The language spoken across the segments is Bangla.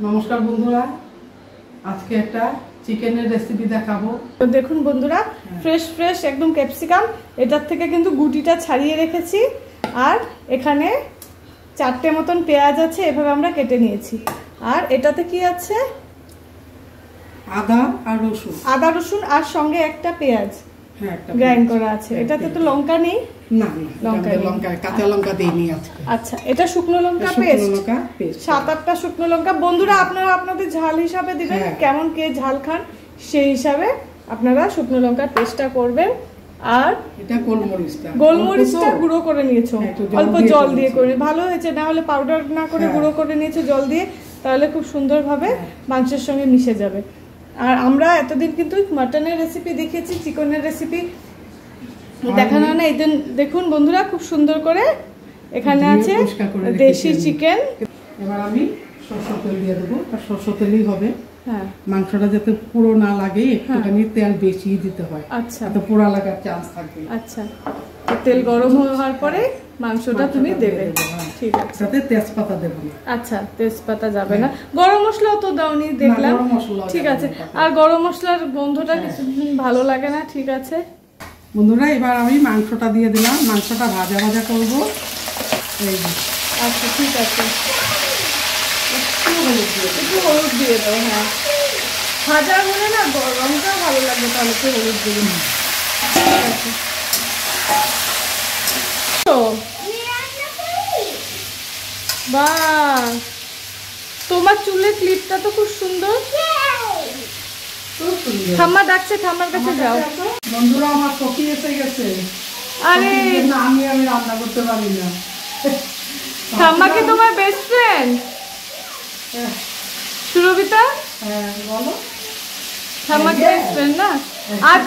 নমস্কার বন্ধুরা, আজকে একটা চিকেনের রেসিপি দেখাবো। তো দেখুন বন্ধুরা, ফ্রেশ ফ্রেশ একদম ক্যাপসিকাম, এটার থেকে কিন্তু গুটিটা ছাড়িয়ে রেখেছি। আর এখানে 4টে মতন পেঁয়াজ আছে, এভাবে আমরা কেটে নিয়েছি। আর এটাতে কি আছে? আদা আর রসুন, আদা রসুন আর সঙ্গে একটা পেঁয়াজ গ্রাইন্ড করা আছে। এটাতে তো লঙ্কা নেই, না লঙ্কা কাঁচা লঙ্কা দেইনি আজকে। আচ্ছা, এটা শুকনো লঙ্কা পেস্ট, 7-8টা শুকনো লঙ্কা। বন্ধুরা আপনারা আপনাদের ঝাল হিসাবে দিবেন, কেমন কে ঝাল খান সেই হিসাবে আপনারা শুকনো লঙ্কার পেস্টটা করবেন। আর এটা গোলমরিচটা গুঁড়ো করে নিয়েছো, অল্প জল দিয়ে করে। ভালো হয়েছে, না হলে পাউডার না করে গুঁড়ো করে নিয়েছো জল দিয়ে, তাহলে খুব সুন্দরভাবে মাংসের সঙ্গে মিশে যাবে। আর আমরা এতদিন কিন্তু মাটনের রেসিপি দেখিয়েছি, চিকেনের রেসিপি দেখানো হয় না। এই দেখুন বন্ধুরা, খুব সুন্দর করে এখানে আছে দেশি চিকেন। এবার আমি সরষের তেল দিয়ে দেবো, আর সরষের তেলই হবে। হ্যাঁ, মাংসটা যাতে পুরো না লাগে একটুখানি তেল বেশি দিতে হয়। আচ্ছা, তো পোড়া লাগার চান্স থাকবে। আচ্ছা, তেল গরম হওয়ার পরে মাংসটা তুমি দেবে। ঠিক আছে, সাথে তেজপাতা দেবো না। আচ্ছা, তেজপাতা যাবে না। গরম মশলাও তো দাওনি দেখলাম। ঠিক আছে, আর গরম মশলার গন্ধটা কিছু ভালো লাগে না। ঠিক আছে বন্ধুরা, এবার আমি মাংসটা দিয়ে দিলাম। মাংসটা ভাজা ভাজা করবো। এই আচ্ছা, ঠিক আছে, একটু হলুদ দিয়ে দাও। হ্যাঁ, ভাজা হলে না রঙটাও ভালো লাগবে, তাহলে একটু হলুদ দিয়ে দিন। বাহ, তোমার চুলের ক্লিপটা তো খুব সুন্দর। ঠাম্মা ডাকছে, ঠাম্মার কাছে যাও। বন্ধুরা, আমার সখী এসে গেছে। আরে আমি রান্না করতে পারি না। ঠাম্মা কি তোমার বেস্ট ফ্রেন্ড? সুরভিতা, হ্যাঁ বলো। ঠাম্মা কি বেস্ট ফ্রেন্ড না? আর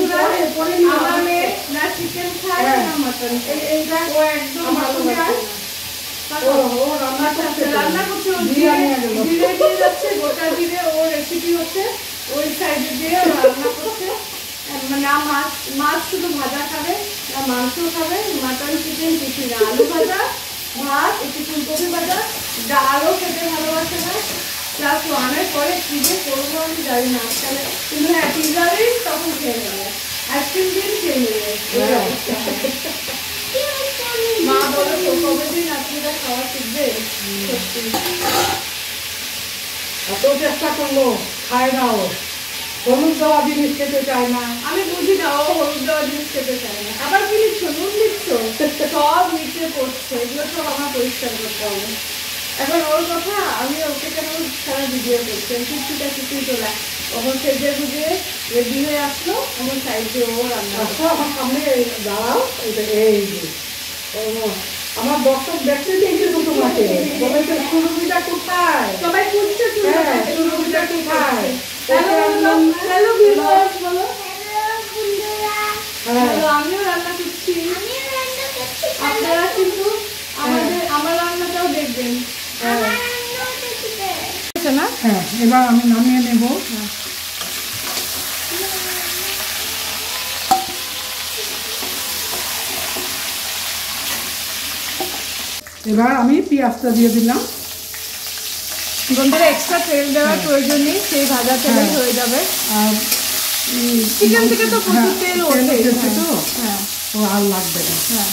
আমার মেয়ে না চিকেন খায় না মাটন, এইটা ও একদম ভালোবাসে। রান্না করছে, জিরে দিয়ে যাচ্ছে, গোটা জিরে। ও রেসিপি হচ্ছে ওই সাইডে দিয়ে রান্না করছে। না মাছ শুধু ভাজা খাবে, না মাংস খাবে, মাটন চিকেন কিছু না। আলু ভাজা, ভাত, একটু ফুলকপি ভাজা, ডালও খেতে ভালোবাসে না। ক্লাস 1-এর পরে কি যে করবো আমি জানি না আজকালে। কিন্তু হ্যাঁ, পিজা দিন তখন খেয়ে নেবে, আইসক্রিম দিন খেয়ে নেবে। মা বলো তো কবে দিন আপনারা খাওয়া শিখবে? সত্যি এত চেষ্টা করলো, খায় না। ও হলুদ দেওয়া জিনিস খেতে চায় না। আমি বুঝি না, ও হলুদ দেওয়া জিনিস খেতে চায় না। আবার কি লিখছো? নুন লিখছো? সব নিচে পড়ছে, এগুলো সব আমার পরিষ্কার করতে হবে। এখন ওর কথা, আমি ওকে কেন সারা ভিডিও করছি। কিছুটা কিছুই তোলা, ওখন সেজে বুঝে রেডি হয়ে আসলো, আমার সাইডে ও রান্না। আমার সামনে দাঁড়াও। এই আমার দর্শক দেখতে চাইছে তো তোমাকে, বলেছে সুরভিটা কোথায়? সবাই খুঁজছে সুরভিটা কোথায়? হ্যালো ভিউয়ার্স, বলো হ্যালো। আমিও রান্না করছি, আপনারা কিন্তু আমার রান্নাটাও দেখবেন। না, হ্যাঁ, এবার আমি নামিয়ে নেব। এবার আমি পেঁয়াজটা দিয়ে দিলাম। বন্ধুরা, এক্সট্রা তেল দেওয়ার প্রয়োজন নেই, সেই ভাজা তেলেই হয়ে যাবে। আর চিকেন থেকে তো প্রচুর তেল ওঠে, তো হ্যাঁ, ও আর লাগবে না। হ্যাঁ,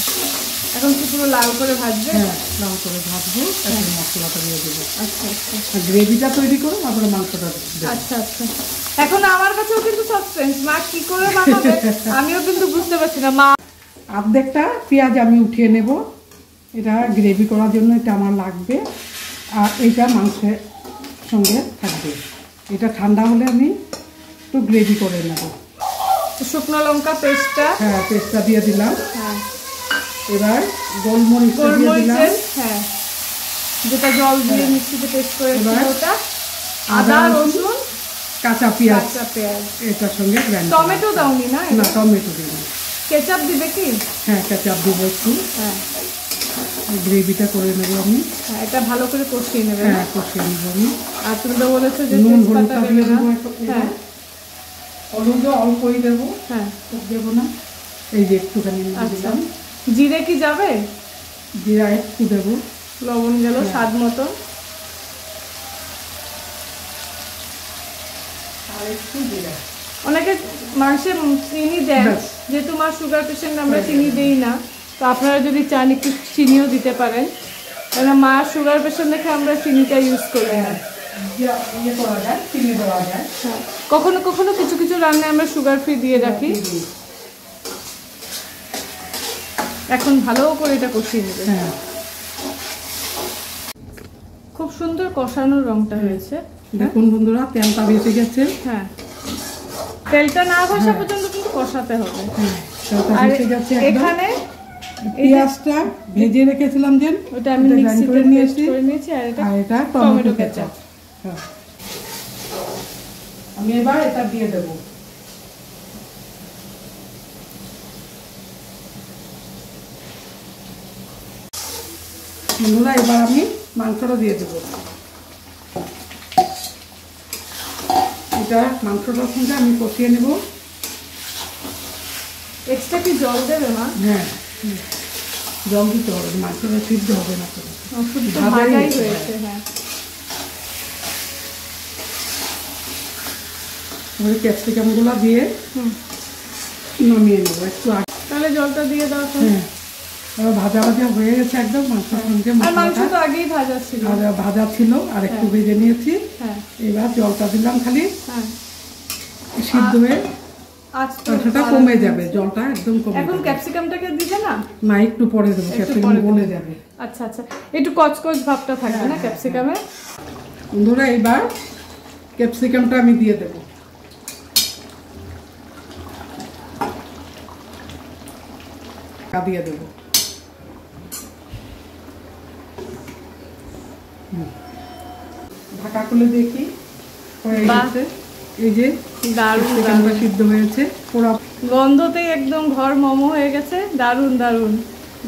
এখন কি পুরো লাল করে ভাজবে? হ্যাঁ, লাল করে ভাজবো, তারপরে মশলাটা দিয়ে দেবো। আচ্ছা আচ্ছা, গ্রেভিটা তৈরি করো, তারপরে মাংসটা দেবো। আচ্ছা আচ্ছা। এখন আমার কাছেও কিন্তু সাসপেন্স, মা কি করে বানাবে আমিও কিন্তু বুঝতে পারছি না। মা অর্ধেকটা পেঁয়াজ আমি উঠিয়ে নেব, এটা গ্রেভি করার জন্য এটা আমার লাগবে। আর এইটা মাংসের সঙ্গে থাকবে। এটা ঠান্ডা হলে আমি একটু গ্রেভি করে নেব। শুকনো লঙ্কা পেস্টটা, হ্যাঁ, পেস্টটা দিয়ে দিলাম। হ্যাঁ, এবার গোলমরিচটা দিয়ে দিলাম। হ্যাঁ, যেটা জল দিয়ে মিক্সিতে পেস্ট করে ওটা। আদা রসুন কাঁচা পেঁয়াজ, এটার সঙ্গে গ্রাইন্ড। টমেটো দাওনি না? না, টমেটো দিই না। কেচাপ দিবে কি? হ্যাঁ, কেচাপ দেবো একটু। হ্যাঁ, গ্রেভিটা করে নেবো আমি। হ্যাঁ, এটা ভালো করে কষিয়ে নেবে। হ্যাঁ, কষিয়ে নেবো আমি। আর তুমি তো বলেছো যে নুন হলুদটা দিয়ে দেবো। হ্যাঁ, হলুদও অল্পই দেবো, হ্যাঁ, খুব দেবো না। এই যে একটুখানি দিলাম। জিরে কি যাবে? জিরা একটু দেবো। লবণ গেল স্বাদ মতো। আর একটু জিরা। অনেকে মাংসে চিনি দেন, ব্যাস। যেহেতু মা সুগার পেশেন্ট আমরা চিনি দেই না, তো আপনারা যদি চান একটু চিনিও দিতে পারেন, কারণ মা সুগার পেশেন্ট দেখে আমরা চিনিটা ইউজ করি না। ইয়ে করা যায়, চিনি দেওয়া যায়। হ্যাঁ, কখনো কখনো কিছু কিছু রান্নায় আমরা সুগার ফ্রি দিয়ে রাখি। এখন ভালো করে এটা কষিয়ে নেবে। হ্যাঁ, খুব সুন্দর কষানোর রংটা হয়েছে। দেখুন বন্ধুরা, তেলটা ভেসে গেছে। হ্যাঁ, তেলটা না ভাসা পর্যন্ত কিন্তু কষাতে হবে। তেলটা আর ভেসে গেছে একদম। এখানে পেঁয়াজটা ভেজে রেখেছিলাম যে, ওটা আমি মিক্সিতে করে পেস্ট করে নিয়েছি, আর এটা টমেটো কেচাপ। হ্যাঁ, আমি এবার এটা দিয়ে দেবো। বন্ধুরা, এবার আমি মাংসটা দিয়ে দেবো। এটা মাংসটার সঙ্গে আমি কষিয়ে নেব। এক্সট্রা কি জল দেবে মা? হ্যাঁ, জল দিতে হবে, মাংসটা সিদ্ধ হবে না তো। শুধু তো ভাজাই হয়েছে। হ্যাঁ, ক্যাপসিকামগুলো দিয়ে নামিয়ে নেবো একটু আগে। তাহলে জলটা দিয়ে দাও। হ্যাঁ, এবার ভাজা ভাজা হয়ে গেছে একদম মাংসের সঙ্গে। আর মাংস তো আগেই ভাজা ছিল। ভাজা ছিল, আর একটু ভেজে নিয়েছি। হ্যাঁ, এবার জলটা দিলাম খালি, হ্যাঁ, সিদ্ধ হয়ে মাংসটা কমে যাবে, জলটা একদম কমে এখন যাবে। ক্যাপসিকামটাকে দিবে না? না, একটু পরে দেবো, ক্যাপসিকাম গলে যাবে। আচ্ছা আচ্ছা, একটু কচকচ ভাবটা থাকবে না ক্যাপসিকামে। বন্ধুরা, এবার ক্যাপসিকামটা আমি দিয়ে দেবো। দিয়ে দেবো। ঢাকা খুলে দেখি হয়ে গেছে। এই যে ক্যাপসিকামটা সিদ্ধ হয়েছে পুরো, গন্ধতেই একদম ঘর মোমো হয়ে গেছে। দারুন দারুন,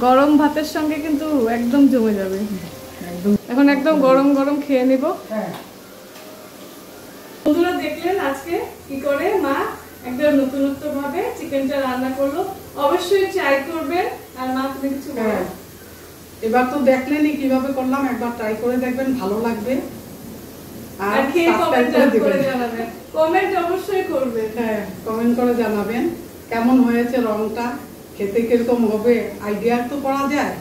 গরম ভাতের সঙ্গে কিন্তু একদম জমে যাবে। একদম এখন একদম গরম গরম খেয়ে নিব। হ্যাঁ। বন্ধুরা, দেখলেন আজকে কি করে মা একদম নতুনত্ব ভাবে চিকেনটা রান্না করলো। অবশ্যই ট্রাই করবেন। আর মা, তুমি কিছু বলো? এবার তো দেখলেনই কিভাবে করলাম, একবার ট্রাই করে দেখবেন, ভালো লাগবে। আর খেয়ে কমেন্ট করে জানাবেন। কমেন্ট অবশ্যই করবেন। হ্যাঁ, কমেন্ট করে জানাবেন কেমন হয়েছে, রংটা খেতে কিরকম হবে, আইডিয়া তো করা যায়,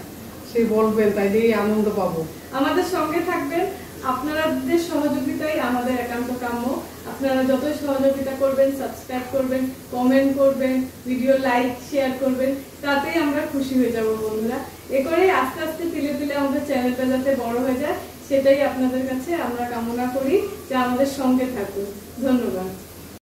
সে বলবেন, তাইলেই আনন্দ পাবো। আমাদের সঙ্গে থাকবেন। আপনাদের সহযোগিতাই আমাদের একান্ত কাম্য। আপনারা যতই সহযোগিতা করবেন, সাবস্ক্রাইব করবেন, কমেন্ট করবেন, ভিডিও লাইক শেয়ার করবেন, তাতেই আমরা খুশি হয়ে যাব বন্ধুরা। এ করেই আস্তে আস্তে ধীরে ধীরে আমাদের চ্যানেলটা যাতে বড় হয়ে যায়, সেটাই আপনাদের কাছে আমরা কামনা করি, যে আমাদের সঙ্গে থাকুন। ধন্যবাদ।